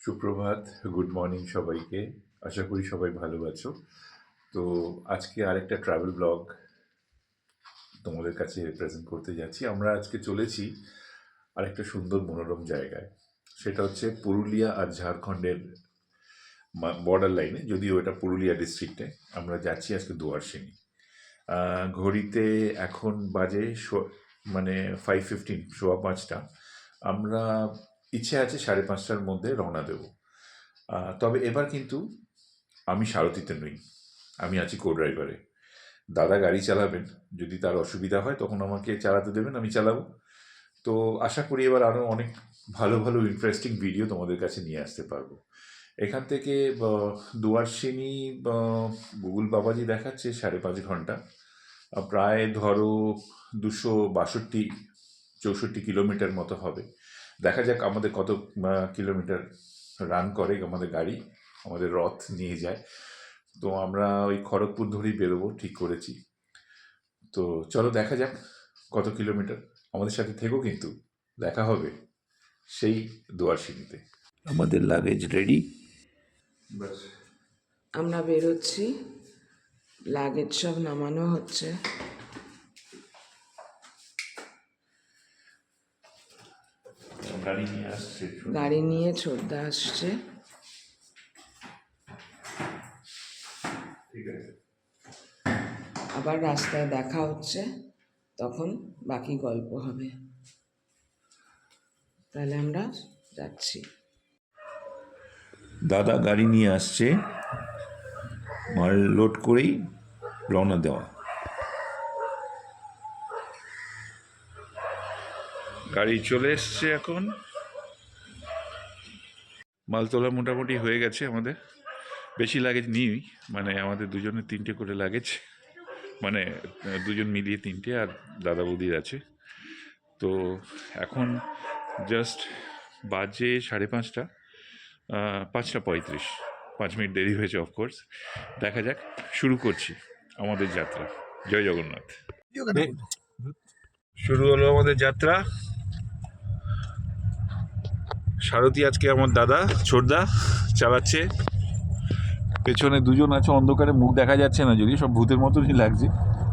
সুপ্রভাত, good morning সবাইকে। আশা করি সবাই ভালো আছো। তো আজকে আরেকটা ট্রাভেল ব্লগ তোমাদের কাছে প্রেজেন্ট করতে যাচ্ছি। আমরা আজকে চলেছি আরেকটা সুন্দর মনোরম জায়গায়। সেটা হচ্ছে পুরুলিয়া আর ঝাড়খণ্ডের বর্ডার লাইনে, যদিও এটা পুরুলিয়া ডিস্ট্রিক্টে। আমরা যাচ্ছি আজকে দুয়ারসিনি। ঘড়িতে এখন বাজে মানে 5:15, সোয়া 5টা। আমরা ইচ্ছে আছে 5:30টার মধ্যে রওনা দেব। তবে এবার কিন্তু আমি সারথিতে নই, আমি আছি কো ড্রাইভারে। দাদা গাড়ি চালাবেন, যদি তার অসুবিধা হয় তখন আমাকে চালাতে দেবেন, আমি চালাবো। তো আশা করি এবার আরও অনেক ভালো ভালো ইন্টারেস্টিং ভিডিও তোমাদের কাছে নিয়ে আসতে পারবো। এখান থেকে দুয়ারসিনি গুগল বাবাজি দেখাচ্ছে 5.5 ঘন্টা, প্রায় ধরো 262-64 কিলোমিটার মতো হবে। দেখা যাক আমাদের কত কিলোমিটার রান করে আমাদের গাড়ি, আমাদের রথ নিয়ে যায়। তো আমরা ওই খড়গপুর ধরেই বেরোবো ঠিক করেছি। তো চলো দেখা যাক কত কিলোমিটার। আমাদের সাথে থেকো, কিন্তু দেখা হবে সেই দুয়ারসিনিতে। আমাদের লাগেজ রেডি, ব্যাস আমরা বেরোচ্ছি, লাগেজ সব নামানো হচ্ছে। গাড়ি নিয়ে আসছে, গাড়ি নিয়ে ছোটদা আসছে। ঠিক আছে। আবার রাস্তায় দেখা হচ্ছে, তখন বাকি গল্প হবে। তাহলে আমরা যাচ্ছি। দাদা গাড়ি নিয়ে আসছে, মাল লোড করেই রওনা দেওয়া। গাড়ি চলে এসছে, এখন মাল তোলা মোটামুটি হয়ে গেছে আমাদের। বেশি লাগেজ নিই, মানে আমাদের দুজনের 3টে করে লাগেজ, মানে দুজন মিলিয়ে 3টে, আর দাদা বৌদির আছে। তো এখন জাস্ট বাজে 5:30, 5:35, 5 মিনিট দেরি হয়েছে অফকোর্স। দেখা যাক, শুরু করছি আমাদের যাত্রা। জয় জগন্নাথ। শুরু হলো আমাদের যাত্রা। সারথি আজকে আমার দাদা ছোটদা চালাচ্ছে। পেছনে দুজন আছে, অন্ধকারে মুখ দেখা যাচ্ছে না, যদি সব ভূতের মতনই লাগছে,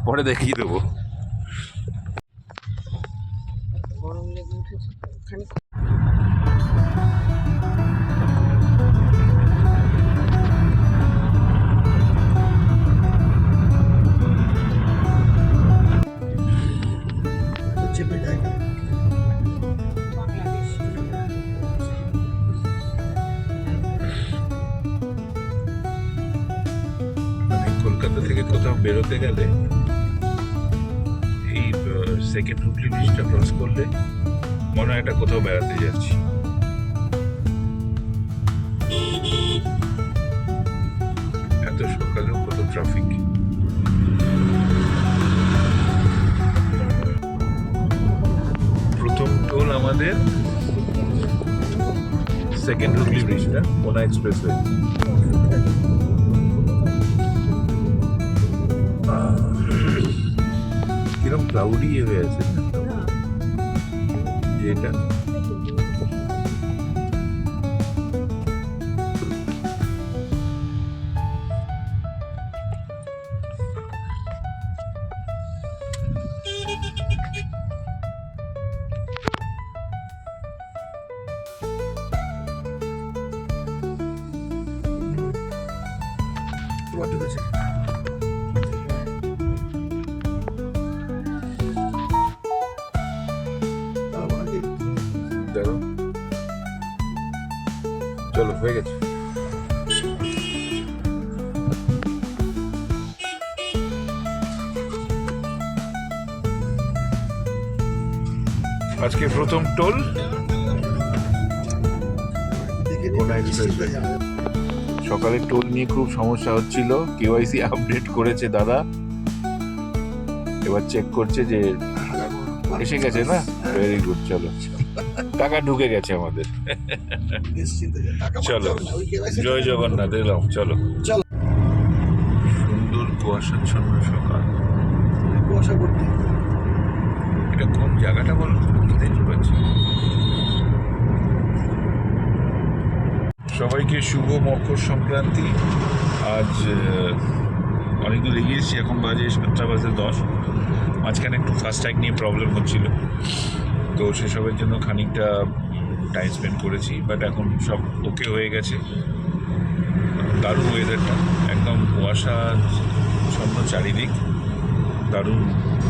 পরে দেখিয়ে দেবো। গরম লেগে উঠেছে ওখানে। কলকাতা থেকে কোথাও বেরোতে গেলে এই সেকেন্ড হুগলি ব্রিজটা ক্রস করলে মনে হয় একটা কোথাও বেড়াতে যাচ্ছি। এত সকালেও কত ট্রাফিক। প্রথম টোল আমাদের সেকেন্ড হুগলি ব্রিজটা, মোনা এক্সপ্রেসওয়ে। কিরকম ক্লাউডি হয়ে আছে এটা। দেখো, চলো হয়ে গেছে। আজকে প্রথম টোল মোনা এক্সপ্রেসওয়ে। সকালে টোল নিয়ে খুব সমস্যা হচ্ছিল, কেওয়াইসি আপডেট করেছে দাদা, এবার চেক করছে যে এসে গেছে না। ভেরি গুড, চলো টাকা ঢুকে গেছে আমাদের। চলো, জয় জগন্নাথ, এলাম, চলো। সুন্দর কুয়াশাচ্ছন্ন সকাল। এটা কোন জায়গাটা বলো, দেখতে পাচ্ছি। সবাইকে শুভ মকর সংক্রান্তি। আজ অনেক দূর এগিয়েছি, এখন বাজে 7:10। মাঝখানে একটু ফাস্ট্যাগ নিয়ে প্রবলেম হচ্ছিল, তো সেসবের জন্য খানিকটা টাইম স্পেন্ড করেছি, বাট এখন সব ওকে হয়ে গেছে। দারুণ ওয়েদারটা, একদম কুয়াশা ছন্ন চারিদিক, দারুণ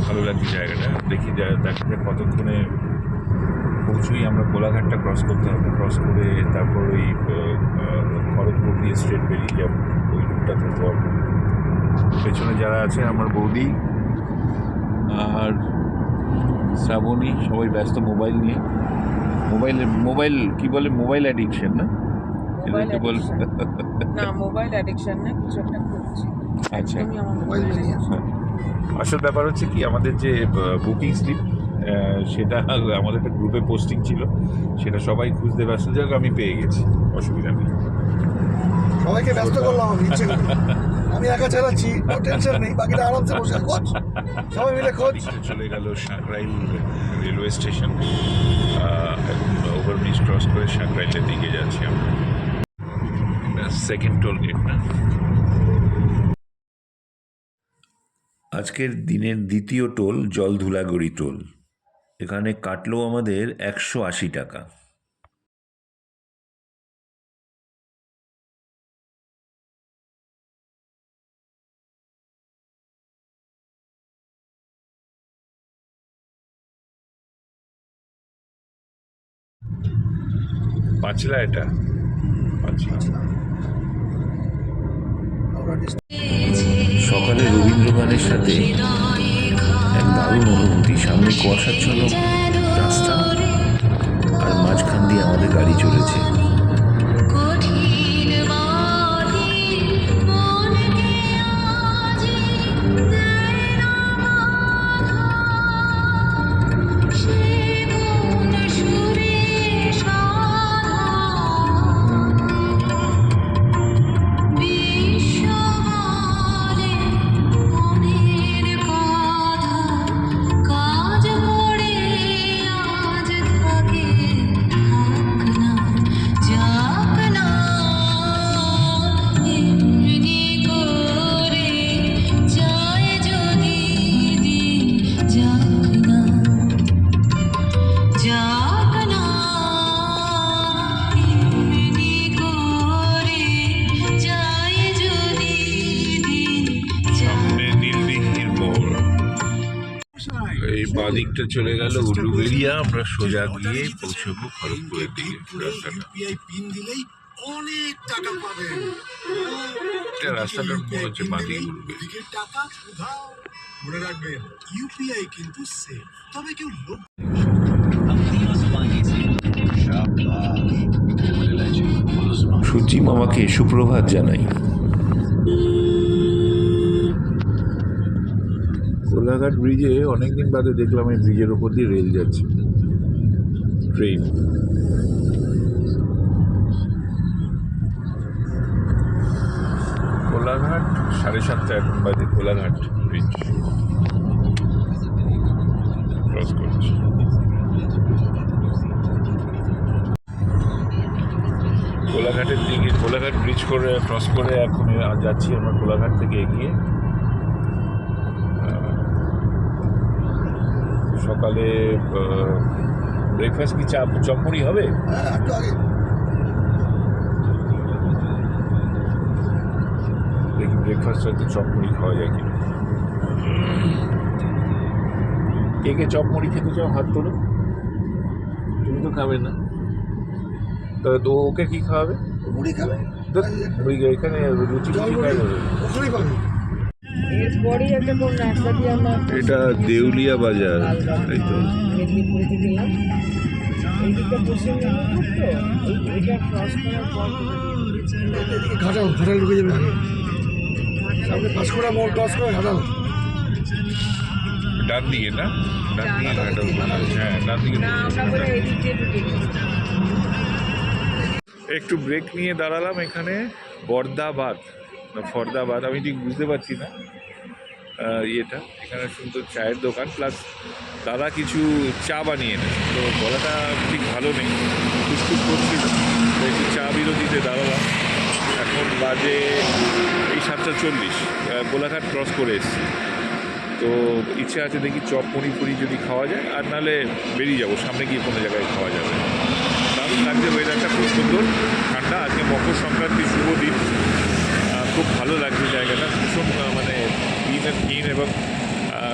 ভালো লাগছে জায়গাটা। দেখি দেখা যাক কতক্ষণে পৌঁছই। আমরা কোলাঘাটটা ক্রস করতে হবে, ক্রস করে তারপর ওই খড়গপুর দিয়ে স্ট্রেট বেরিয়ে যাবো, ওই রুটটা ধরবো। পেছনে যারা আছে আমার বৌদি আর শ্রাবণী, সবাই ব্যস্ত মোবাইল নিয়ে। মোবাইল কি বলে, মোবাইল অ্যাডিকশন না? এদেরকে বল না, মোবাইল অ্যাডিকশন না, কিছু একটা করছি। আচ্ছা, আমি আমার মোবাইল নিয়ে আসল ব্যাপার হচ্ছে কি, আমাদের যে বুকিং স্লিপ সেটা আমাদের একটা গ্রুপে পোস্টিং ছিল, সেটা সবাই খুঁজতে ব্যস্ত। যাক, আমি পেয়ে গেছি, অসুবিধা নেই। সবাইকে ব্যস্ত করলাম আমি ইচ্ছে করে। আমি একা চালাচ্ছি, কোনো টেনশন নেই, বাকিটা আরামসে বসে খোঁজ, সবাই মিলে খোঁজ। চলে গেল Sankrail railway station, overbridge cross করে সাঁকরাইলের দিকে যাচ্ছি আমরা। সেকেন্ড টোল গেট না? আজকের দিনের দ্বিতীয় টোল জলধুলাগড়ি টোল। এখানে কাটলো আমাদের 180 টাকা। পাঁচলা, এটা পাঁচলা। সকালে রবীন্দ্র গানের সাথে এক দারুণ অনুভূতি। সামনে কুয়াশাচ্ছন্ন রাস্তা, আর মাঝখান দিয়ে আমাদের গাড়ি চলেছে। এই বাদিকটা চলে গেল উলুবেড়িয়া, আমরা সোজা গিয়ে পৌঁছবো খড়গপুরের দিকে। রাস্তাটা পিন দিলেই অনেক টাকা পাবেন। রাস্তাটার মনে হচ্ছে বাদিক উলুবেড়িয়া। দিকের টাকা উধাও। মনে রাখবেন, ইউপিআই কিন্তু সেফ, তবে কেউ লোক সূর্যি মামাকে সুপ্রভাত জানাই। কোলাঘাট ব্রিজে অনেকদিন বাদে দেখলাম এই ব্রিজের ওপর দিয়ে রেল যাচ্ছে, ট্রেন। কোলাঘাট 7:30 এখন বাজে, কোলাঘাট ব্রিজ ক্রস করছি। কোলাঘাটের দিকে, কোলাঘাট ব্রিজ করে ক্রস করে এখন যাচ্ছি আমরা কোলাঘাট থেকে এগিয়ে। সকালে ব্রেকফাস্ট কি চপমুড়ি হবে? একটু আগে দেখি ব্রেকফাস্ট হয়তো চপমুড়ি খাওয়া যায় কিনা। কে কে চপমুড়ি খেতে চাও হাত তোলো। তুমি তো খাবে না, তো ওকে কি খাওয়াবে? মুড়ি খাবে, ওই এখানে রুটি জল কি মুড়ি খাবে? ওখানেই পাবে। এরপরই একটা কোন রাস্তা দিয়ে আমরা এটা দেউলিয়া বাজার, তাই তো? মেদিনীপুরেতে গেলাম। এই দিকটা পশ্চিম মেদিনীপুর, তো এইটা ক্রস করার পর এদিকে ঘাটাল ঢুকে যাবে আগে, সামনে পাঁশকুড়া মোড় ক্রস করে ঘাটাল। ডান দিকে না? ডান দিকে ঘাটাল। হ্যাঁ, ডান দিকে। না, আমরা বলে এই দিক দিয়ে ঢুকে গেছি। একটু ব্রেক নিয়ে দাঁড়ালাম এখানে, বর্দাবাদ না ফরদাবাদ, আমি ঠিক বুঝতে পারছি না ইয়েটা। এখানে সুন্দর চায়ের দোকান, প্লাস দাদা কিছু চা বানিয়ে এনেছে, তো গলাটা ঠিক ভালো নেই, খুসখুস করছিল। একটু চা বিরতিতে দাঁড়ালাম। এখন বাজে এই 7:40, গোলাঘাট ক্রস করে এসেছি। তো ইচ্ছে আছে দেখি চপ মণিপুরি যদি খাওয়া যায়, আর নাহলে বেরিয়ে যাবো, সামনে গিয়ে কোনো জায়গায় খাওয়া যাবে। দারুণ লাগছে, ওয়েদারটা খুব সুন্দর ঠান্ডা। আজকে মকর সংক্রান্তি, শুভ দিন। খুব ভালো লাগছে জায়গাটা, ভীষণ মানে ক্লিন এবং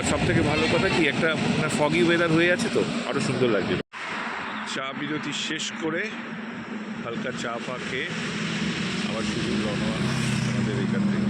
সব থেকে ভালো কথা কি একটা ফগি ওয়েদার হয়ে আছে, তো আরও সুন্দর লাগছে। চা বিরতি শেষ করে হালকা চা ফা খেয়ে আবার শুরু রওনা আমাদের এখান থেকে।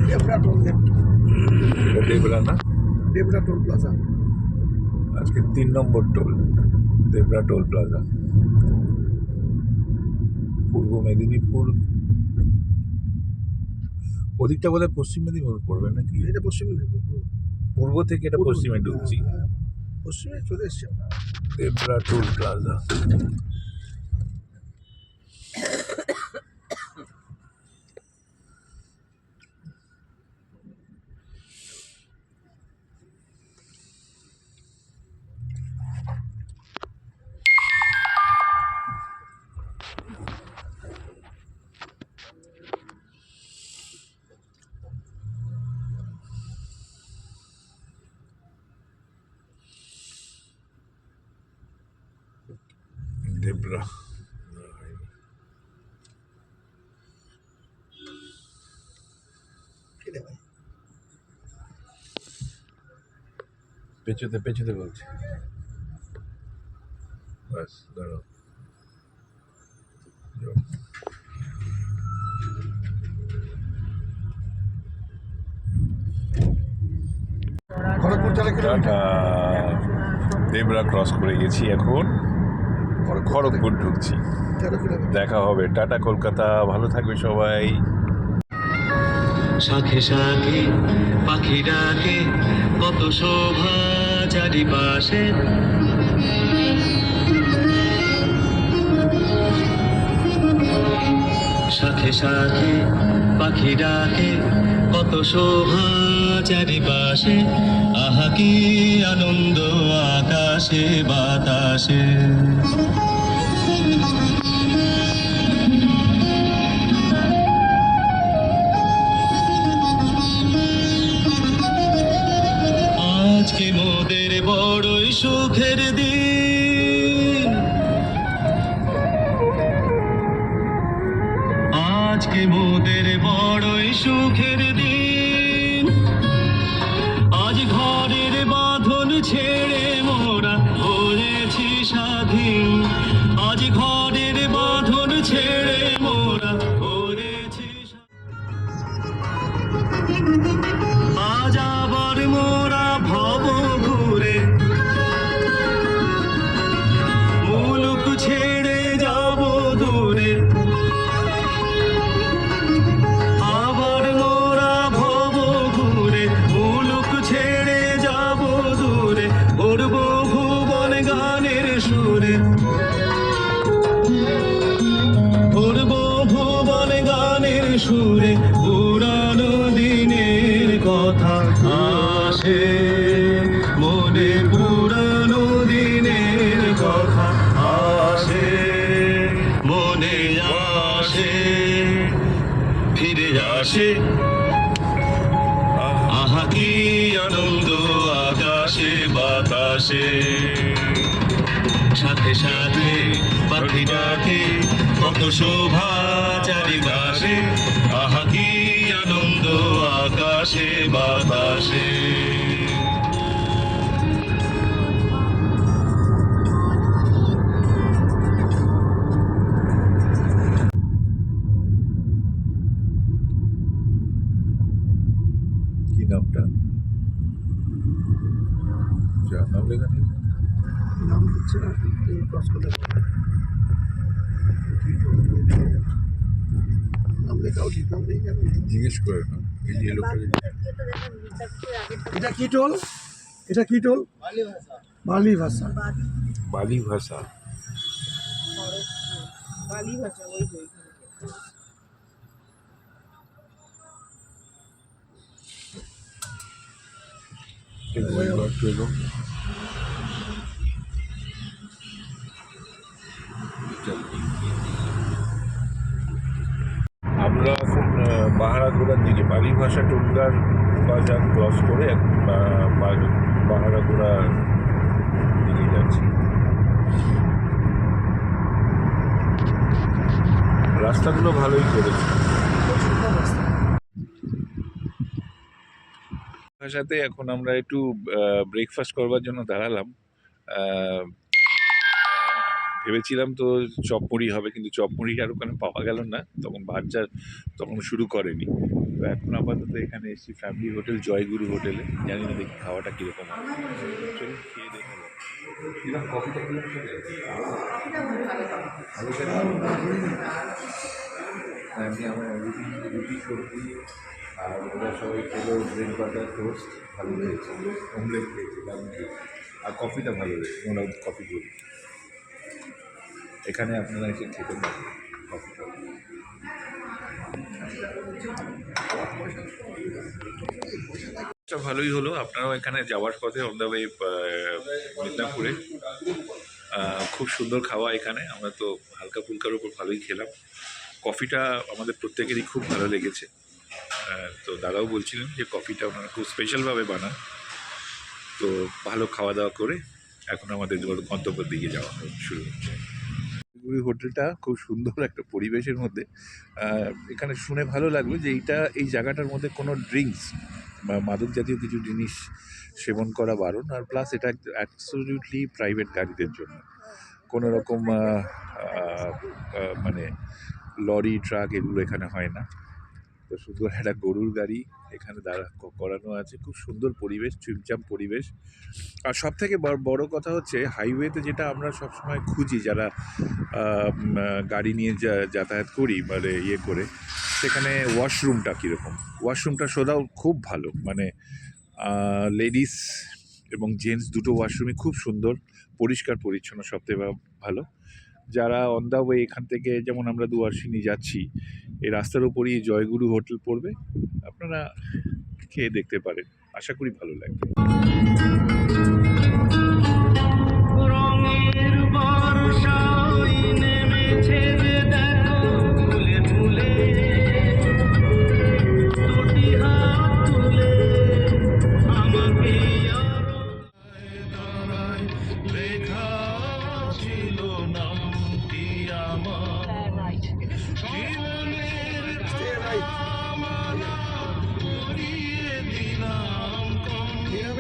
ডেবরা টোল গেট, দেবরা না, ডেবরা টোল প্লাজা। আজকে 3 নম্বর টোল, দেবরা টোল প্লাজা। পূর্ব মেদিনীপুর ওদিকটা বোধহয় পশ্চিম মেদিনীপুর পড়বে নাকি? এটা পশ্চিম মেদিনীপুর, পূর্ব থেকে এটা পশ্চিমে ঢুকছি। হ্যাঁ, পশ্চিমে চলে এসছি আমরা। Debra toll plaza. দেবরা কেটে ভাই, পেছতে বলছি। বাস দাঁড়াও। Kharagpur 4 kilometre. Tata, Debra cross করে গেছি, এখন খড়গপুর ঢুকছি। 13 কিলোমিটার। দেখা হবে, টাটা কলকাতা, ভালো থাকবে সবাই। শাখে শাখে পাখি ডাকে, কত শোভা চারিপাশে। শাখে শাখে পাখি ডাকে, কত শোভা চারিপাশে। আহা কি আনন্দ আকাশে বাতাসে। আজকে মোদের বড়ই সুখের দিন, আজকে মোদের বড়ই সুখের দিন। আজ ঘরের বাঁধন ছেড়ে মোরা হয়েছি স্বাধীন। আজ ঘরের বাঁধন ছেড়ে মোরা হয়েছি স্বাধীন। আজ আবার মোরা ভব ঘুরে মুলুক ছেড়ে যাব দূরে। আবার মোরা ভব ঘুরে মুলুক ছেড়ে যাব দূরে। উড়ব ভুবন গানের সুরে, উড়ব ভুবন গানের সুরে। পুরানো দিনের কথা আসে মনে, পুরানো দিনের কথা আসে মনে, আসে ফিরে আসে। আহা কি আনন্দ আকাশে বাতাসে। সাথে সাথে পাখি ডাকে, কত শোভা চারিপাশে। আহা কি আনন্দ আকাশে বাতাসে। কি নামটা? নাম লেখা নেই। নাম দিচ্ছে না, ক্রস করলে নাম লেখা উচিত, নাম নেই কেন? জিজ্ঞেস করে না, এই যে লোকটাকে। এটা কি টোল? এটা কি টোল? বালি ভাষা। বালি ভাষা। বালি ভাষা ওই বই। আমরা এখন বাহারাগোড়ার দিকে, বালি ভাষা টুঙ্গার বাজার ক্রস করে বাহারাগোড়ার দিকে যাচ্ছি। রাস্তাগুলো ভালোই করেছে। ভাষাতে এখন আমরা একটু ব্রেকফাস্ট করবার জন্য দাঁড়ালাম। ভেবেছিলাম তো চপমুড়ি হবে, কিন্তু চপমুড়ি আর ওখানে পাওয়া গেল না, তখন বাচ্চা তখন শুরু করেনি। তো এখন আপাতত এখানে এসেছি ফ্যামিলি হোটেল, জয়গুরু হোটেলে। জানি না দেখি খাওয়াটা কীরকম হবে, চলুন খেয়ে দেখা যাবে। কিরকম কফিটা কিরকম খেতে? আমি আমার রুটি সবজি আর ওরা সবাই খেলো ব্রেড বাটার টোস্ট, ভালো খেয়েছে, অমলেট খেয়েছে, দারুণ খেয়েছে। আর কফিটা ভালো হয়েছে, ওরা কফি করি। এখানে আপনারা এসে খেতে পারেন কফিটা। ভালোই হলো। আপনারাও এখানে যাওয়ার পথে অন দ্য ওয়ে মিদনাপুরে খুব সুন্দর খাওয়া এখানে। আমরা তো হালকা ফুলকার উপর ভালোই খেলাম। কফিটা আমাদের প্রত্যেকেরই খুব ভালো লেগেছে। তো দাদাও বলছিলেন যে কফিটা ওনারা খুব স্পেশালভাবে বানান। তো ভালো খাওয়া দাওয়া করে এখন আমাদের গন্তব্যের দিকে যাওয়া শুরু হচ্ছে। হোটেলটা খুব সুন্দর একটা পরিবেশের মধ্যে। এখানে শুনে ভালো লাগলো যে এই জায়গাটার মধ্যে কোনো ড্রিঙ্কস বা মাদক জাতীয় কিছু জিনিস সেবন করা বারণ। আর প্লাস এটা অ্যাবসলিউটলি প্রাইভেট গাড়িদের জন্য। কোনো রকম মানে লরি ট্রাক এগুলো এখানে হয় না। তো শুধু একটা গরুর গাড়ি এখানে করানো আছে। খুব সুন্দর পরিবেশ, চুপচাপ পরিবেশ। আর সব থেকে বড় কথা হচ্ছে হাইওয়েতে যেটা আমরা সবসময় খুঁজি, যারা গাড়ি নিয়ে যাতায়াত করি মানে করে, সেখানে ওয়াশরুমটা কীরকম, ওয়াশরুমটা সোদাও খুব ভালো। মানে লেডিস এবং জেন্টস দুটো ওয়াশরুমই খুব সুন্দর, পরিষ্কার পরিচ্ছন্ন, সবথেকে ভালো। যারা অন দ্য ওয়ে এখান থেকে, যেমন আমরা দুয়ারসিনি যাচ্ছি, এই রাস্তার উপরই জয়গুরু হোটেল পড়বে, আপনারা খেয়ে দেখতে পারেন, আশা করি ভালো লাগবে।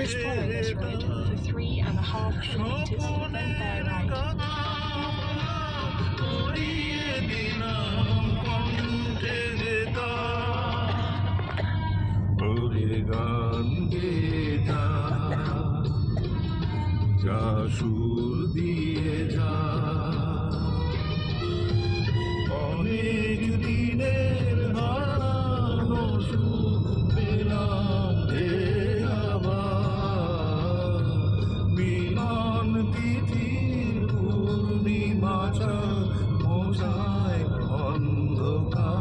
This road for 3.5 kilometers, then bear right. সুর দিয়ে যা অনেক দিনের হারানো সুর পেলাম রে আবার। মিলন তিথির পূর্ণিমা মোছায় অন্ধকার।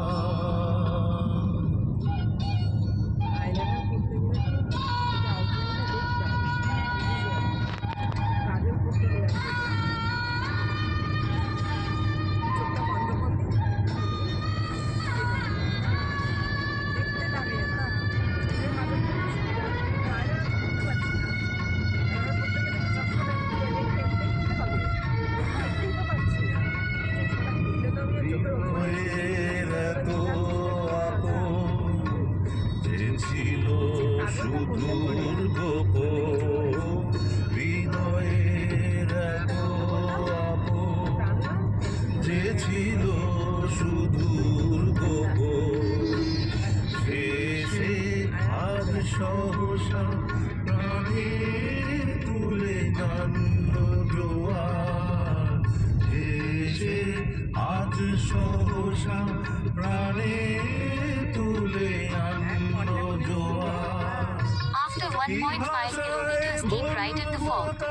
সুদূর গোপন হৃদয়ের যে ছিল সুদূর গোপন, শেষে আজ সহসা প্রাণের তুলে গান্য জোয়ার। শেষে আজ সহসা প্রাণের তুলে গান্য জোয়ার। After 1.5 kilometers, keep right at the fork.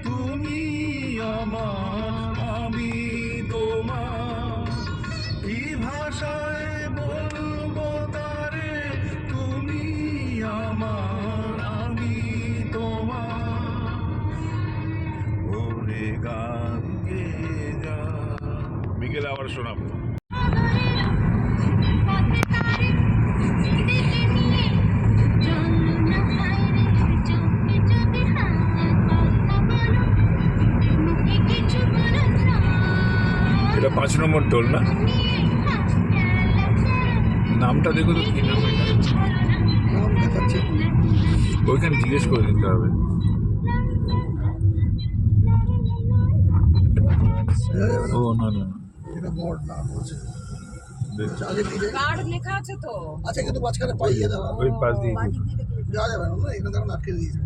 তুমি আমার আমি তোমার কি ভাষায় বলবো তারে তুমি আমার আমি তোমার ওরে গান গেয়ে যা। বিকেলে আবার শোনাবো। এটা 5 নম্বর টোল না? নামটা দেখো তো কি নাম এটা? নাম দেখাচ্ছে ওইখানে জিজ্ঞেস করে দিতে হবে। বোঝা যাবে না। ও না না না, এটা বোর্ড না বলছে বেশ, আগে দিকে কার্ড লেখা আছে তো। আচ্ছা, কিন্তু মাঝখানে পাইয়ে দেওয়া ওই পাশ দিয়ে বাঁ দিক দিয়ে দেখলে যাওয়া যাবে না, এখানে দেখুন আটকে দিয়েছে।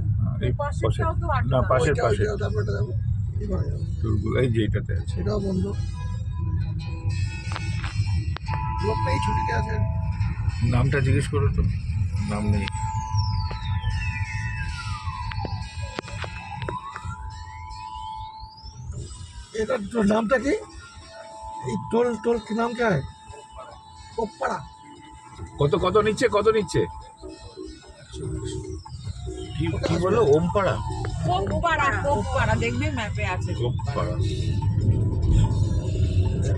এই পাশে, পাশেরটাও তো আটকে না দেওয়া। পাশের ওইটা, পাশে ওইটা, তারপর এটা যাবো এই ঘরে যাবো, টোলগুলো এই যে এটাতে আছে। সেটাও বন্ধ। লোক নেই, ছুটিতে আছে। নামটা জিজ্ঞেস করো তো, নাম নেই। এটা তোর নামটা কি? এই টোল টোল কি নাম কে হয়? কোপ্পাড়া। কত কত নিচ্ছে, কত নিচ্ছে? কি কি বলো? ওমপাড়া? কোপপাড়া দেখবে ম্যাপে আছে। ওমপাড়া।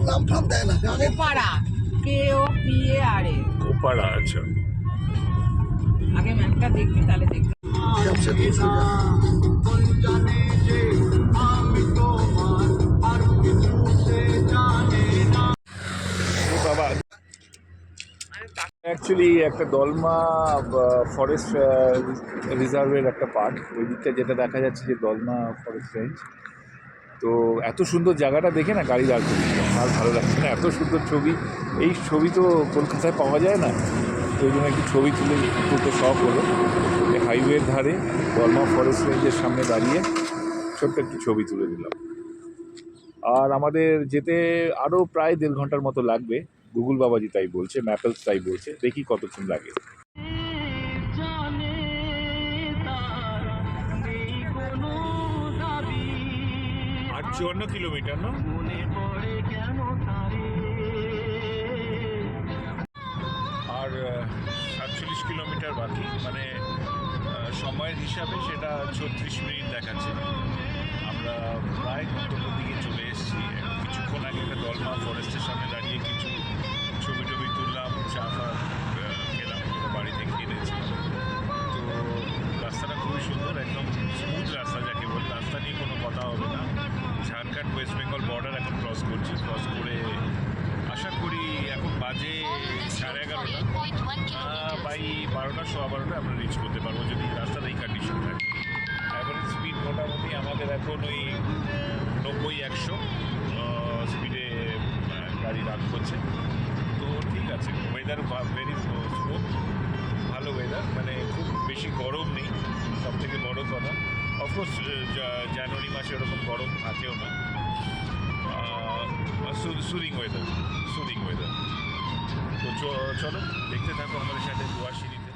নাম ফাম দেয় না, জানে কোপাড়া, KOPARA। ওপাড়া, আচ্ছা। আগে ম্যাপটা দেখবি, তাহলে দেখবি। জামশেদপুর সোজা। বাবা অ্যাকচুয়ালি একটা দলমা ফরেস্ট রিজার্ভের একটা পার্ট, ওই দিকটা যেটা দেখা যাচ্ছে যে দলমা ফরেস্ট রেঞ্জ। তো এত সুন্দর জায়গাটা দেখে না গাড়ি দাঁড় করি, আর ভালো লাগছে না। এত সুন্দর ছবি, এই ছবি তো কলকাতায় পাওয়া যায় না, তো ওই জন্য একটু ছবি তুলতে শখ হলো। এই হাইওয়ের ধারে দলমা ফরেস্ট রেঞ্জের সামনে দাঁড়িয়ে ছোট্ট একটু ছবি তুলে দিলাম। আর আমাদের যেতে আরও প্রায় 1.5 ঘন্টার মতো লাগবে, গুগল বাবাজি তাই বলছে, ম্যাপেলস তাই বলছে, দেখি কতক্ষণ লাগে। 54 কিলোমিটার না? আর 47 কিলোমিটার বাকি, মানে সময়ের হিসাবে সেটা 36 মিনিট দেখাচ্ছে। আমরা প্রায় গন্তব্যের দিকে চলে এসেছি। কিছুক্ষণ আগে একটা দলমা ফরেস্টের সামনে দাঁড়িয়ে কিছু ছবি টবি তুললাম, চা ফা খেলাম, বাড়ি থেকে কিনেছি। তো রাস্তাটা খুবই সুন্দর, একদম স্মুথ রাস্তা যাকে বলে, রাস্তা নিয়ে কোনো কথা হবে না। ঝাড়খণ্ড ওয়েস্ট বেঙ্গল বর্ডার এখন ক্রস করছি, ক্রস করে আশা করি এখন বাজে 11:30, বাই 12টা 12:15 আমরা রিচ করতে পারবো যদি রাস্তার এই কন্ডিশন থাকে। অ্যাভারেজ স্পিড মোটামুটি আমাদের এখন ওই 90-100 স্পিডে গাড়ি রান করছে। তো ঠিক আছে, ওয়েদার ভেরি স্মুথ, ভালো ওয়েদার, মানে খুব বেশি গরম নেই, সব থেকে বড় কথা। অফকোর্স জানুয়ারি মাসে ওরকম গরম থাকেও না। Soothing weather, soothing weather. তো চলো দেখতে থাকো আমাদের সাথে দুয়াশিনীতে।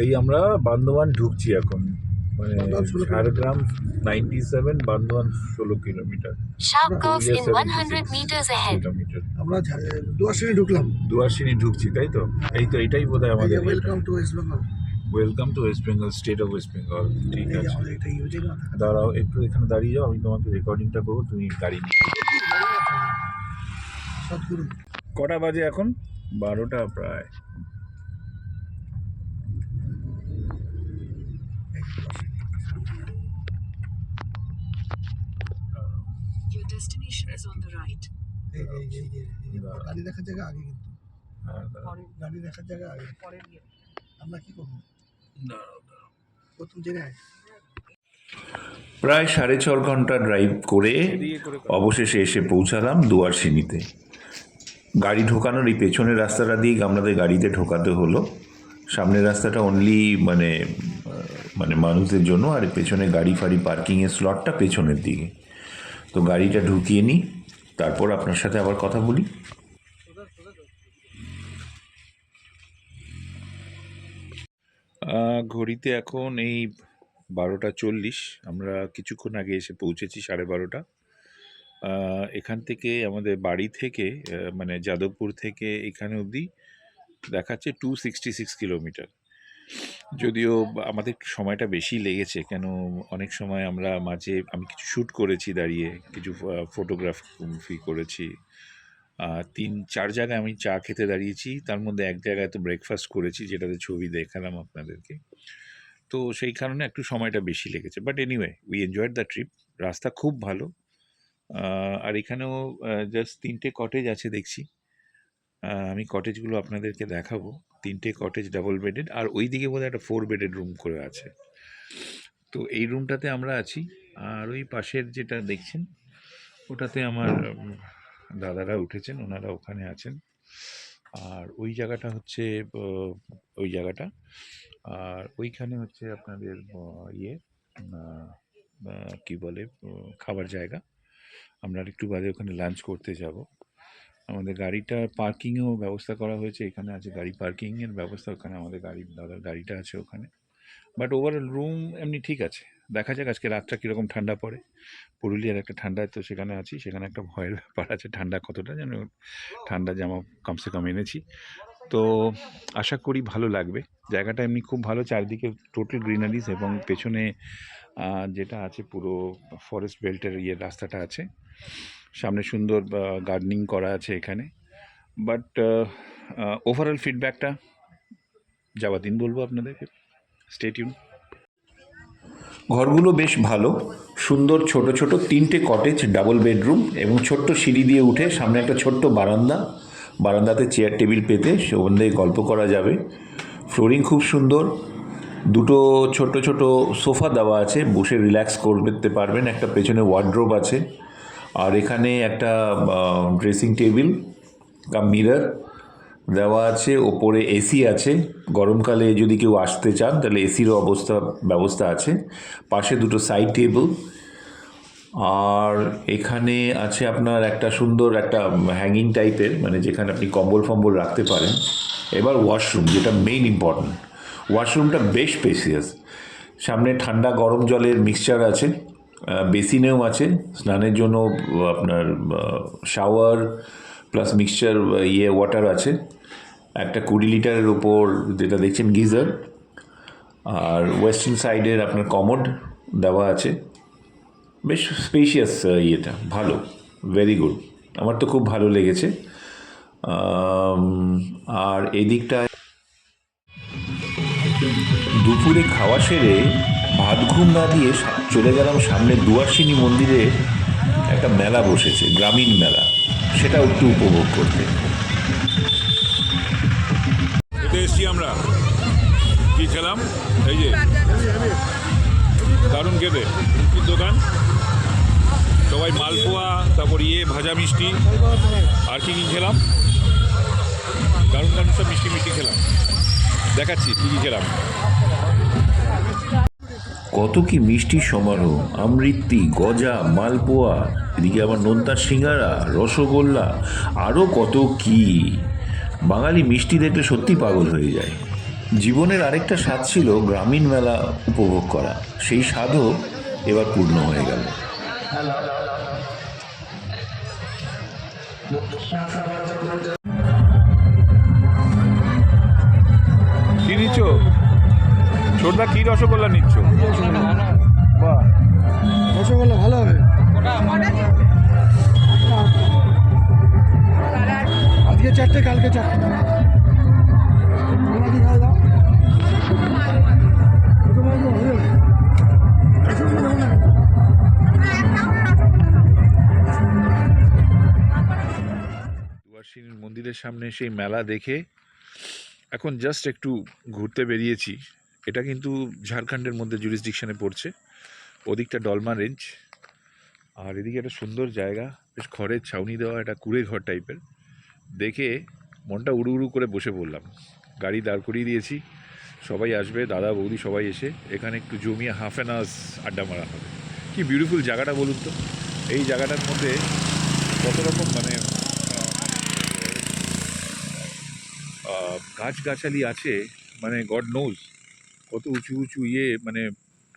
এই আমরা বান্দোয়ান ঢুকছি এখন, মানে Bandwan 16 Jhargram 97, Bandwan 16 kilometre. Sharp curve in 100 meters ahead. Kilometre. আমরা দুয়াশিনী ঢুকলাম। দুয়াশিনী ঢুকছি, তাই তো? এই তো, এটাই বোধ হয় আমাদের। Welcome to West Bengal. Welcome to West Bengal, state of West Bengal. ঠিক এই আছে, আমাদের এটা ইউজে না। দাঁড়াও একটু, এখানে দাঁড়িয়ে যাও, আমি তোমাকে রেকর্ডিংটা করবো, তুমি গাড়ি নিয়ে। সদগুরু। কটা বাজে এখন? 12টা প্রায়। এই গাড়ি দেখার জায়গা আগে কিন্তু। গাড়ি দেখার জায়গা আগে আমরা কি করবো প্রথম জেনে প্রায় 4.5 ঘন্টা ড্রাইভ করে অবশেষে এসে পৌঁছালাম দুয়ারসিনিতে। গাড়ি ঢোকানোর এই পেছনের রাস্তাটা দিয়ে আমাদের গাড়িতে ঢোকাতে হলো। সামনের রাস্তাটা অনলি মানে মানুষদের জন্য, আর পেছনে গাড়ি ফাড়ি পার্কিংয়ের স্লটটা পেছনের দিকে। তো গাড়িটা ঢুকিয়ে নিই, তারপর আপনার সাথে আবার কথা বলি। ঘড়িতে এখন এই 12:40। আমরা কিছুক্ষণ আগে এসে পৌঁছেছি 12:30। এখান থেকে আমাদের বাড়ি থেকে মানে যাদবপুর থেকে এখানে অবধি দেখাচ্ছে 266 কিলোমিটার। যদিও আমাদের একটু সময়টা বেশি লেগেছে, কেন অনেক সময় আমরা আমি কিছু শ্যুট করেছি দাঁড়িয়ে, কিছু ফটোগ্রাফি করেছি। 3-4 জায়গায় আমি চা খেতে দাঁড়িয়েছি, তার মধ্যে এক জায়গায় তো ব্রেকফাস্ট করেছি, যেটাতে ছবি দেখালাম আপনাদেরকে। তো সেই কারণে একটু সময়টা বেশি লেগেছে, but anyway we enjoyed the trip. রাস্তা খুব ভালো। আর এখানেও জাস্ট 3টে কটেজ আছে দেখছি। আমি কটেজগুলো আপনাদেরকে দেখাবো। 3টে কটেজ ডাবল বেডেড, আর ওই দিকে বোধহয় একটা 4 বেডেড রুম করে আছে। তো এই রুমটাতে আমরা আছি, আর ওই পাশের যেটা দেখছেন ওটাতে আমার দাদারা উঠেছেন, ওনারা ওখানে আছেন। আর ওই জায়গাটা হচ্ছে ওই জায়গাটা, আর ওইখানে হচ্ছে আপনাদের কি বলে খাবার জায়গা। আমরা একটু বাদে ওখানে লাঞ্চ করতে যাব। আমাদের গাড়িটা পার্কিংয়েও ব্যবস্থা করা হয়েছে, এখানে আছে গাড়ি পার্কিংয়ের ব্যবস্থা, ওখানে আমাদের দাদার গাড়িটা আছে ওখানে। বাট ওভারঅল রুম এমনি ঠিক আছে। দেখা যাক আজকে রাতটা কীরকম ঠান্ডা পড়ে। পুরুলিয়ার একটা ঠান্ডায় তো সেখানে আছি, সেখানে একটা ভয়ের ব্যাপার আছে ঠান্ডা কতটা, যেন ঠান্ডা জামা কমসে কম এনেছি। তো আশা করি ভালো লাগবে। জায়গাটা এমনি খুব ভালো, চারদিকে টোটাল গ্রিনারিজ, এবং পেছনে যেটা আছে পুরো ফরেস্ট বেল্টের রাস্তাটা আছে, সামনে সুন্দর গার্ডেনিং করা আছে এখানে। বাট ওভারঅল ফিডব্যাকটা যাওয়া দিন বলবো আপনাদেরকে। Stay tune. ঘরগুলো বেশ ভালো, সুন্দর ছোট ছোট 3টে কটেজ, ডাবল বেডরুম, এবং ছোট্ট সিঁড়ি দিয়ে উঠে সামনে একটা ছোট্ট বারান্দাতে চেয়ার টেবিল পেতে সেখান থেকে গল্প করা যাবে। ফ্লোরিং খুব সুন্দর, 2টো ছোট ছোট সোফা দেওয়া আছে, বসে রিল্যাক্স করতে পারবেন। একটা পেছনে ওয়ার্ড্রোব আছে, আর এখানে একটা ড্রেসিং টেবিল কাম মিরর দেওয়া আছে। ওপরে এসি আছে, গরমকালে যদি কেউ আসতে চান তাহলে এসিরও ব্যবস্থা আছে। পাশে 2টো সাইড টেবিল, আর এখানে আছে আপনার একটা সুন্দর একটা হ্যাঙ্গিং টাইপের, মানে যেখানে আপনি কম্বল ফম্বল রাখতে পারেন। এবার ওয়াশরুম, যেটা মেইন ইম্পর্ট্যান্ট। ওয়াশরুমটা বেশ স্পেসিয়াস, সামনে ঠান্ডা গরম জলের মিক্সচার আছে, বেসিনেও আছে স্নানের জন্য, আপনার শাওয়ার প্লাস মিক্সচার ওয়াটার আছে। একটা 20 লিটারের ওপর যেটা দেখছেন গিজার, আর ওয়েস্টার্ন সাইডের আপনার কমোড দেওয়া আছে। বেশ স্পেশিয়াস ভালো, ভেরি গুড, আমার তো খুব ভালো লেগেছে। আর এদিকটায় দুপুরে খাওয়া সেরে ভাত ঘুম না দিয়ে চলে গেলাম সামনে দুয়ারসিনি মন্দিরে। একটা মেলা বসেছে, গ্রামীণ মেলা, সেটাও একটু উপভোগ করতে। এতে এসছি আমরা, কি খেলাম এই যে দারুণ খেতে, কি দোকান, সবাই মালপোয়া, তারপর ভাজা মিষ্টি, আর কি খেলাম, দারুণ দারুণ সব মিষ্টি খেলাম। দেখাচ্ছি কী খেলাম। কত কি মিষ্টির সমারোহ, আমৃত্তি, গজা, মালপোয়া, এদিকে আবার নোনতার সিঙ্গারা, রসগোল্লা, আরও কত কি। বাঙালি মিষ্টি দেখলে সত্যি পাগল হয়ে যায়। জীবনের আরেকটা স্বাদ ছিল গ্রামীণ মেলা উপভোগ করা, সেই স্বাদও এবার পূর্ণ হয়ে গেল। কি নিচ্ছ ছোটদা, কি রসগোল্লা নিচ্ছ? বাহ, রসগোল্লা ভালো হবে। আজকে 4টে, কালকে 4টে। বিপর্যসিনীর মন্দিরের সামনে সেই মেলা দেখে এখন জাস্ট একটু ঘুরতে বেরিয়েছি। এটা কিন্তু ঝাড়খণ্ডের মধ্যে জুরিসডিকশনে পড়ছে, ওদিকটা ডলমা রেঞ্জ, আর এদিকে একটা সুন্দর জায়গা, বেশ খড়ের ছাউনি দেওয়া, একটা কুড়ে ঘর টাইপের। দেখে মনটা উড়ু উড়ু করে বসে পড়লাম। গাড়ি দাঁড় করিয়ে দিয়েছি, সবাই আসবে, দাদা বৌদি সবাই এসে এখানে একটু জমিয়ে হাফ অ্যান আওয়ার্স আড্ডা মারা হবে। কি বিউটিফুল জায়গাটা বলুন তো। এই জায়গাটার মধ্যে কত রকম মানে গাছগাছালি আছে, মানে গড নোজ কত উঁচু উঁচু মানে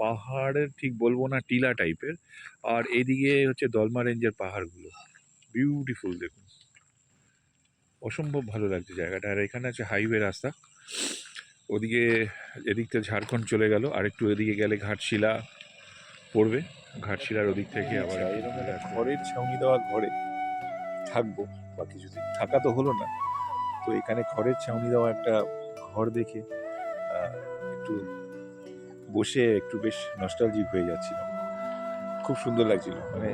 পাহাড়ের ঠিক বলবো না, টিলা টাইপের। আর এদিকে হচ্ছে দলমা রেঞ্জের পাহাড়গুলো, বিউটিফুল দেখুন, অসম্ভব ভালো লাগছে জায়গাটা। আর এখানে আছে হাইওয়ে রাস্তা, ওদিকে এদিকটা ঝাড়খণ্ড চলে গেল, আর একটু এদিকে গেলে ঘাটশিলা পড়বে, ঘাটশিলার ওদিক থেকে আবার এরকম একটা ঘরের ছাউনি দেওয়া ঘরে থাকবো বা কিছুদিন, থাকা তো হলো না, তো এখানে খড়ের ছাউনি দেওয়া একটা ঘর দেখে একটু বসে একটু বেশ নস্টালজিক হয়ে যাচ্ছিলাম, খুব সুন্দর লাগছিল। মানে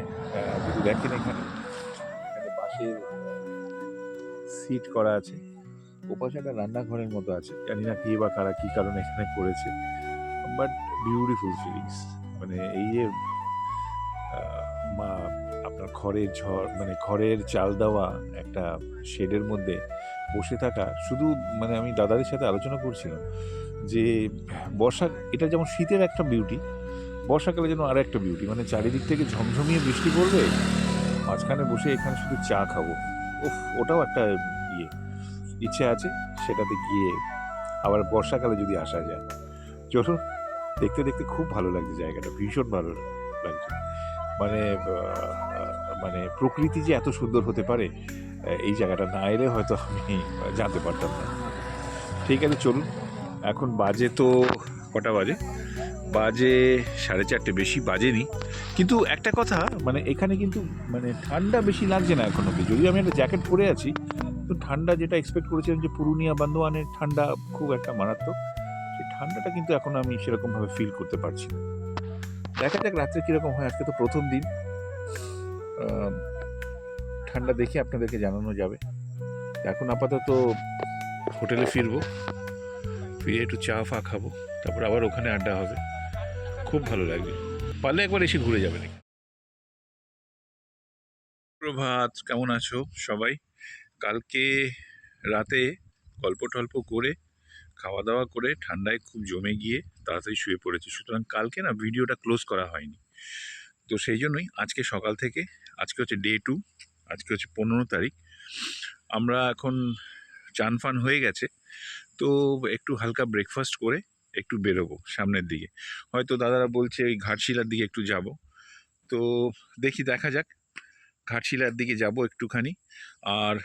যদি দেখেন এখানে বাঁশের সিট করা আছে, ওপাশে একটা রান্নাঘরের মতো আছে, জানি না কে বা কারা কী কারণে এখানে করেছে, বাট বিউটিফুল ফিলিংস। মানে এই যে আপনার খড়ের মানে খড়ের চাল দেওয়া একটা শেডের মধ্যে বসে থাকা, শুধু মানে আমি দাদাদের সাথে আলোচনা করছিলাম যে বর্ষা, এটা যেমন শীতের একটা বিউটি, বর্ষাকালে যেন আর একটা বিউটি, মানে চারিদিক থেকে ঝমঝমিয়ে বৃষ্টি পড়বে, মাঝখানে বসে এখানে শুধু চা খাবো, ওটাও একটা ইচ্ছে আছে, সেটাতে গিয়ে আবার বর্ষাকালে যদি আসা যায়। চলুন, দেখতে দেখতে খুব ভালো লাগছে জায়গাটা, ভীষণ ভালো লাগছে। মানে মানে প্রকৃতি যে এত সুন্দর হতে পারে, এই জায়গাটা না এলে হয়তো আমি জানতে পারতাম না। ঠিক আছে, চলুন। এখন বাজে তো কটা বাজে? বাজে 4:30, বেশি বাজেনি। কিন্তু একটা কথা, মানে এখানে কিন্তু মানে ঠান্ডা বেশি লাগছে না এখন অব্দি, যদিও আমি একটা জ্যাকেট পরে আছি, তো ঠান্ডা যেটা এক্সপেক্ট করেছিলাম যে পুরুলিয়া বান্দোয়ানের ঠান্ডা খুব একটা মারাত্মক, সেই ঠান্ডাটা কিন্তু এখন আমি সেরকমভাবে ফিল করতে পারছি না। দেখা যাক রাত্রে কীরকম হয়। আজকে তো প্রথম দিন, ঠান্ডা দেখে আপনাদেরকে জানানো যাবে। এখন আপাতত হোটেলে ফিরবো, ফিরে একটু চা ফা খাবো, তারপর আবার ওখানে আড্ডা হবে। খুব ভালো লাগবে, পারলে একবার এসে ঘুরে যাবেন। প্রভাত, কেমন আছো সবাই? কালকে রাতে গল্প টল্প করে খাওয়া দাওয়া করে ঠান্ডায় খুব জমে গিয়ে তাড়াতাড়ি শুয়ে পড়েছি, সুতরাং কালকে না ভিডিওটা ক্লোজ করা হয়নি। তো সেই জন্যই আজকে সকাল থেকে, আজকে হচ্ছে ডে 2, আজকে হচ্ছে 15 তারিখ, আমরা এখন চান ফান হয়ে গেছে, তো একটু হালকা ব্রেকফাস্ট করে একটু বেরোবো সামনের দিকে। হয়তো দাদারা বলছে ওই ঘাটশিলার দিকে একটু যাব, তো দেখি, দেখা যাক, ঘাটশিলার দিকে যাব একটুখানি। আর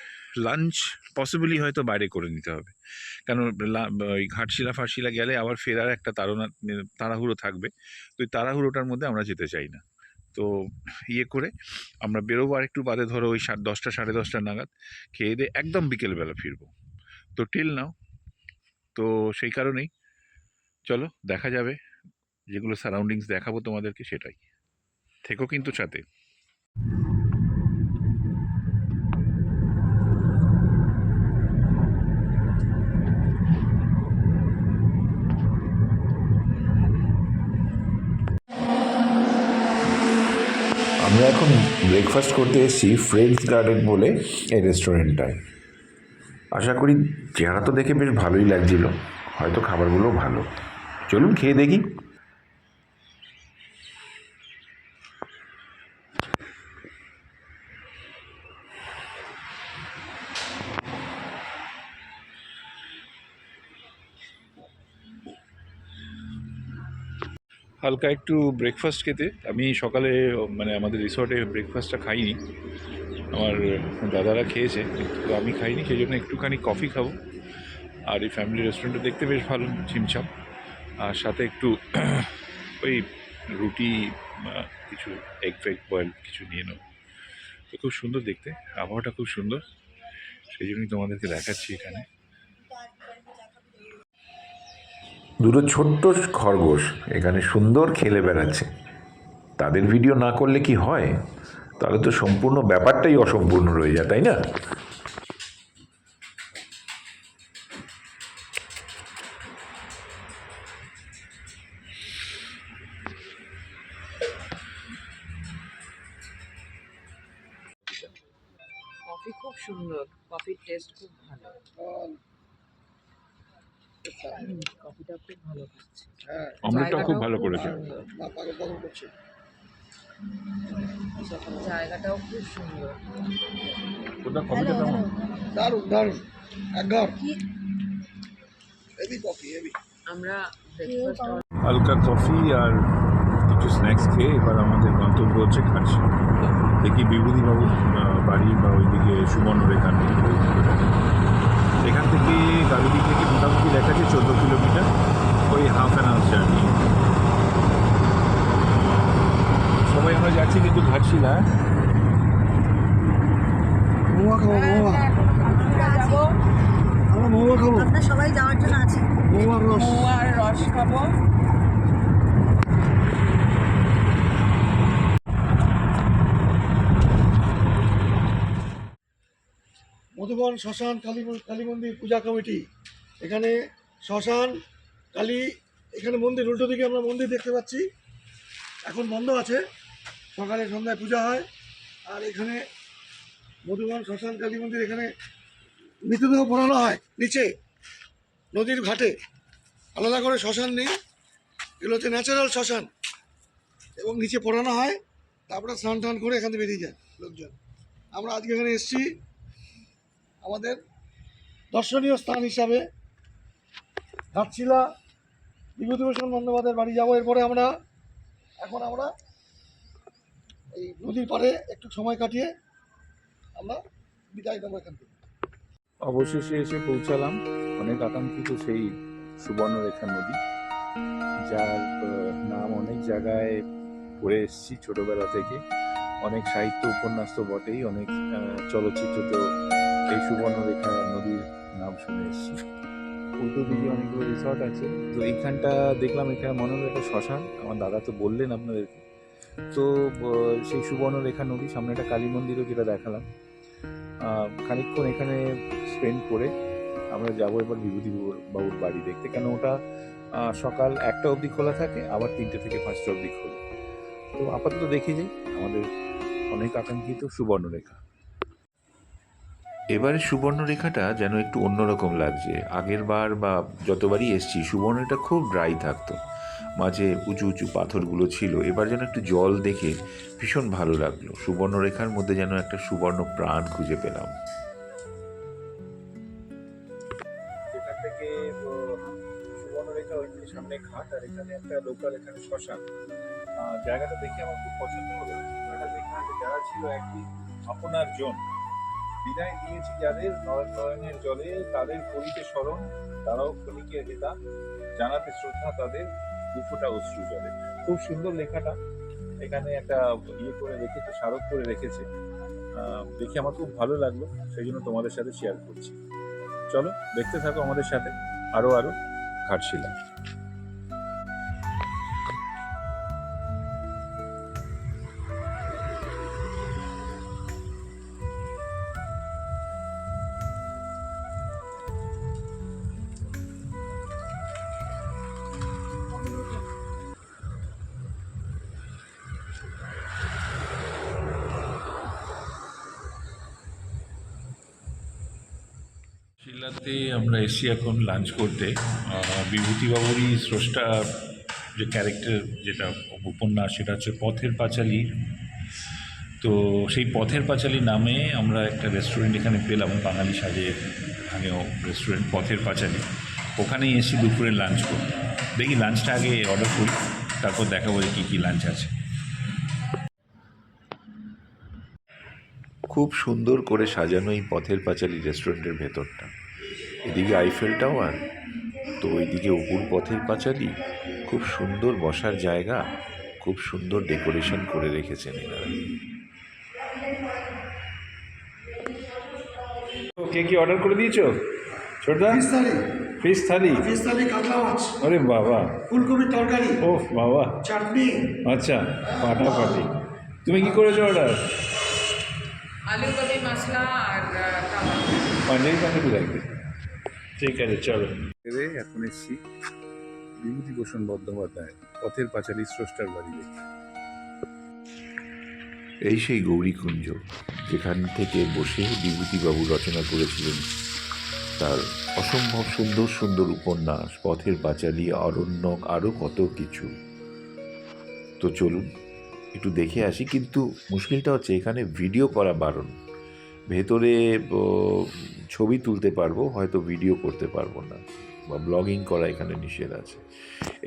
লাঞ্চ পসিবলি হয়তো বাইরে করে নিতে হবে, কারণ ওই ঘাটশিলা ফাটশিলা গেলে আবার ফেরার একটা তাড়াহুড়ো থাকবে, তো ওই তাড়াহুড়োটার মধ্যে আমরা যেতে চাই না। তো করে আমরা বেরোবো আর একটু বাদে, ধরো ওই 10টা 10:30 নাগাদ, খেয়ে দিয়ে একদম বিকেলবেলা ফিরবো। তো টিল নাও, তো সেই কারণেই চলো দেখা যাবে, যেগুলো সারাউন্ডিংস দেখাবো তোমাদেরকে সেটাই, থেকো কিন্তু সাথে। আমরা এখন ব্রেকফাস্ট করতে এসেছি ফ্রেন্ডস গার্ডেন বলে এই রেস্টুরেন্টটায়। আশা করি চেহারা তো দেখে বেশ ভালোই লাগছিল, হয়তো খাবারগুলো ভালো। চলুন খেয়ে দেখি। হালকা একটু ব্রেকফাস্ট খেতে, আমি সকালে মানে আমাদের রিসর্টে ব্রেকফাস্টটা খাইনি, আমার দাদারা খেয়েছে, তো আমি খাইনি, সেই জন্য একটুখানি কফি খাবো। আর এই ফ্যামিলি রেস্টুরেন্টটা দেখতে বেশ ভালো, ছিমছাম, আর সাথে একটু ওই রুটি, কিছু এগ ফেগ বয়েল কিছু নিয়ে নেব। তো খুব সুন্দর দেখতে, আবহাওয়াটা খুব সুন্দর, সেই জন্যই তোমাদেরকে দেখাচ্ছি এখানে। দুটো ছোট্ট খরগোশ এখানে সুন্দর খেলে বেড়াচ্ছে। তাদের ভিডিও না করলে কি হয়? তাহলে তো সম্পূর্ণ ব্যাপারটাই অসম্পূর্ণ রয়ে যায়, তাই না? কফি খুব সুন্দর, কফির টেস্ট খুব ভালো। কফিটা খুব ভালো খাচ্ছে। হ্যাঁ, অমলেটটাও খুব জায়গাটাও ভালো করেছে। সুন্দর, না পাগল পাগল করছে। জায়গাটাও খুব সুন্দর। ওটা কফিটা কেমন? দারুণ দারুণ, একঘর হেভি কফি, হেভি। আমরা ব্রেকফাস্ট হালকা কফি আর কিছু স্ন্যাক্স খেয়ে এবার আমাদের গন্তব্য হচ্ছে ঘাটশিলা। দেখি বিভূতিবাবু বাড়ি বা ওইদিকে সুবর্ণরেখা নদী ওইদিকে যাবে। এখান থেকে গাড়ি থেকে মোটামুটি দেখাচ্ছে 14 কিলোমিটার, ওই হাফ অ্যান আওয়ার জার্নি। সবাই আমরা যাচ্ছি কিন্তু ঘাটশিলা। মহুয়া খাবো, মহুয়া। আমরা মহুয়া খাবো। আমরা সবাই যাওয়ার জন্য আছি। মহুয়ার রস। আর রস খাবো। মধুবন শ্মশান কালী মন্দির পূজা কমিটি, এখানে শ্মশান কালী, এখানে মন্দির, উল্টো দিকে আমরা মন্দির দেখতে পাচ্ছি, এখন বন্ধ আছে, সকালে সন্ধ্যায় পূজা হয়। আর এখানে মধুবন শ্মশান কালী মন্দির, এখানে মৃতদেহ পোড়ানো হয় নিচে নদীর ঘাটে, আলাদা করে শ্মশান নেই, এগুলো হচ্ছে ন্যাচারাল শ্মশান, এবং নিচে পোড়ানো হয়, তারপরে স্নান টান করে এখান থেকে বেরিয়ে যায় লোকজন। আমরা আজকে এখানে এসেছি আমাদের দর্শনীয় স্থান হিসাবে ঘাটশিলা বিভূতিভূষণ বন্দ্যোপাধ্যায়ের বাড়ি যাবো। এরপরে আমরা এই নদীর পাড়ে একটু সময় কাটিয়ে আমরা বিদায় দেবো এখান থেকে। অবশেষে এসে পৌঁছালাম অনেক আকাঙ্ক্ষিত সেই সুবর্ণরেখা নদী, যার নাম অনেক জায়গায় পড়ে এসেছি ছোটোবেলা থেকে। অনেক সাহিত্য উপন্যাস তো বটেই, অনেক চলচ্চিত্রতেও এই সুবর্ণরেখা নদীর নাম শুনে এসেছি। উল্টো দিকে অনেকগুলো রিসর্ট আছে। তো এইখানটা দেখলাম, এখানে মনে হলো একটা শ্মশান, আমার দাদা তো বললেন আপনাদেরকে। তো সেই সুবর্ণরেখা নদী, সামনে একটা কালী মন্দিরও যেটা দেখালাম। খানিকক্ষণ এখানে স্পেন্ড করে আমরা যাবো এবার বিভূতি বাবুর বাড়ি দেখতে, কেন ওটা সকাল 1টা অবধি খোলা থাকে, আবার 3টে থেকে 5টা অবধি খোলে। তো আপাতত দেখে যাই আমাদের অনেক আকাঙ্ক্ষিত সুবর্ণরেখা। এবারে সুবর্ণরেখাটা যেন একটু অন্যরকম লাগছে। আগের বার বা যতবারই এসছি সুবর্ণরেখা খুব ড্রাই থাকতো, মাঝে উঁচু উঁচু পাথরগুলো ছিল। এবার যেন একটু জল দেখে ভীষণ ভালো লাগলো। সুবর্ণরেখার মধ্যে যেন একটা সুবর্ণ প্রাণ খুঁজে পেলাম। এখান থেকে সুবর্ণরেখা, ওই যে সামনে ঘাট, আর এখানে একটা লোকাল এখানে শ্মশান। জায়গাটা দেখে আমার খুব পছন্দ হলো। জায়গাটা দেখে যারা ছিল একদিন আপনার জন, বিদায় দিয়েছি যাদের নয়নের জলে, তাদের করিতে স্মরণ, তারাও ক্ষণিকে হেতা, জানাতে শ্রদ্ধা তাদের দুফোঁটা অশ্রু জলে। খুব সুন্দর লেখাটা এখানে একটা ইয়ে করে রেখেছে, স্মারক করে রেখেছে। দেখে আমার খুব ভালো লাগলো, সেই জন্য তোমাদের সাথে শেয়ার করছি। চলো দেখতে থাকো আমাদের সাথে আরো ঘাটশিলা। শিলাতে আমরা এসছি এখন লাঞ্চ করতে। বিভূতিবাবুরই স্রষ্টা যে ক্যারেক্টার, যেটা উপন্যাস, সেটা হচ্ছে পথের পাঁচালী। তো সেই পথের পাঁচালী নামে আমরা একটা রেস্টুরেন্ট এখানে পেলাম, বাঙালি সাজের স্থানীয় রেস্টুরেন্ট পথের পাঁচালী। ওখানেই এসছি দুপুরে লাঞ্চ করতে। দেখি লাঞ্চটা আগে অর্ডার করি, তারপর দেখাবো যে কী কী লাঞ্চ আছে। খুব সুন্দর করে সাজানো এই পথের পাঁচালী রেস্টুরেন্টের ভেতরটা। এদিকে আইফেল টাওয়ার, তো ওইদিকে অপুর পথের পাঁচালী। খুব সুন্দর বসার জায়গা, খুব সুন্দর ডেকোরেশন করে রেখেছেন এনারা। কে কি অর্ডার করে দিয়েছো ছোটদা? ফিশ থালি, কাতলা মাছ, আরে বাবা, ফুলকপির তরকারি, ও বাবা, চাটনি। আচ্ছা ফাটাফাটি। তুমি কি করেছো অর্ডার? আলু গোবি মশলা আর পাঞ্জাবি লাগবে। ঠিক আছে, চলো। এখন এসছি বিভূতিভূষণ বন্দ্যোপাধ্যায় পথের পাঁচালী স্রষ্টার বাড়ি দেখতে। এই সেই গৌরীকুঞ্জ, যেখান থেকে বসে বিভূতিবাবু রচনা করেছিলেন তার অসম্ভব সুন্দর সুন্দর উপন্যাস, পথের পাঁচালী, অরণ্যক, আরও কত কিছু। তো চলুন একটু দেখে আসি, কিন্তু মুশকিলটা হচ্ছে এখানে ভিডিও করা বারণ। ভেতরে ছবি তুলতে পারবো, হয়তো ভিডিও করতে পারবো না, বা ব্লগিং করা এখানে নিষেধ আছে।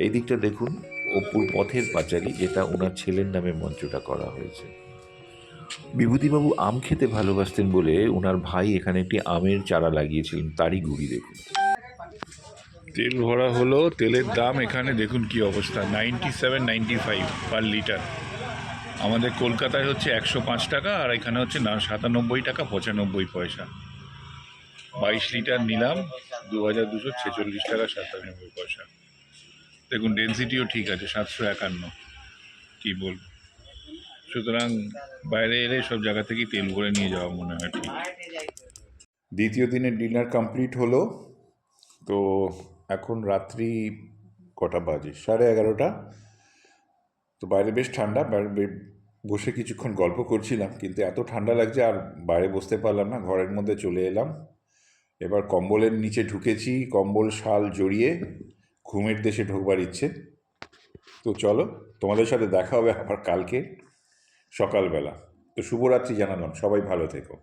এই দিকটা দেখুন, অপুর পথের পাঁচালী, যেটা ওনার ছেলের নামে মঞ্চটা করা হয়েছে। বিভূতিবাবু আম খেতে ভালোবাসতেন বলে ওনার ভাই এখানে একটি আমের চারা লাগিয়েছিলেন, তারই গুড়ি দেখুন। তেল ভরা হলো, তেলের দাম এখানে দেখুন কি অবস্থা, 97-95 পার লিটার। আমাদের কলকাতায় হচ্ছে 105 টাকা, আর এখানে হচ্ছে 97 টাকা 95 পয়সা। 22 লিটার নিলাম 2246 টাকা 97 পয়সা। দেখুন ডেন্সিটিও ঠিক আছে, 751, কি বলবো। সুতরাং বাইরে এলে সব জায়গা থেকেই তেল ভরে নিয়ে যাওয়া মনে হয় ঠিক। দ্বিতীয় দিনের ডিনার কমপ্লিট হলো। তো এখন রাত্রি কটা বাজে, 11:30। তো বাইরে বেশ ঠান্ডা, বাইরে বসে কিছুক্ষণ গল্প করছিলাম, কিন্তু এত ঠান্ডা লাগছে আর বাইরে বসতে পারলাম না, ঘরের মধ্যে চলে এলাম। এবার কম্বলের নিচে ঢুকেছি, কম্বল শাল জড়িয়ে ঘুমের দেশে ঢোকবার ইচ্ছে। তো চলো, তোমাদের সাথে দেখা হবে আবার কালকে সকালবেলা। তো শুভরাত্রি জানালাম, সবাই ভালো থেকো।